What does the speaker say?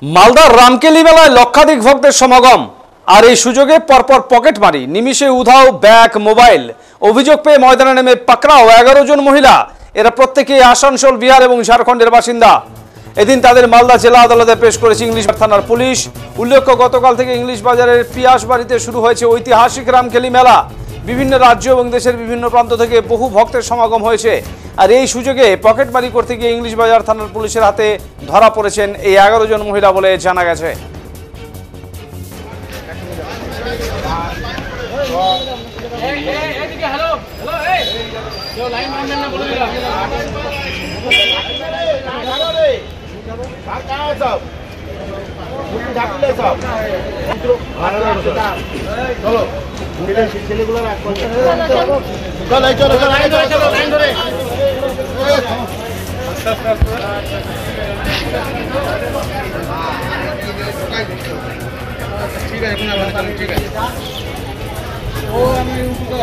মালদার রামকেলি মেলায় লক্ষাধিক ভক্তের সমাগম, আর এই সুযোগে পরপর পকেটমারি, নিমিষে উধাও ব্যাগ, মোবাইল। অভিযোগ পেয়ে ময়দানে নেমে পাকড়াও 11 জন মহিলা। এরা প্রত্যেকেই আসানসোল, বিহার এবং ঝাড়খণ্ডের বাসিন্দা। এদিন তাদের মালদা জেলা আদালতে পেশ করেছে ইংলিশ থানার পুলিশ। উল্লেখ্য, গতকাল থেকে ইংলিশ বাজারের পিয়াস বাড়িতে শুরু হয়েছে ঐতিহাসিক রামকেলি মেলা। বিভিন্ন রাজ্য এবং দেশের বিভিন্ন প্রান্ত থেকে বহু ভক্তের সমাগম হয়েছে। আর এই সুযোগে পকেটমারি করতে গিয়ে ইংলিশ বাজার থানার পুলিশের হাতে ধরা পড়েছেন এই 11 জন মহিলা বলে জানা গেছে। ঠিক আছে, ঠিক আছে। ও আমি ইউটিউবে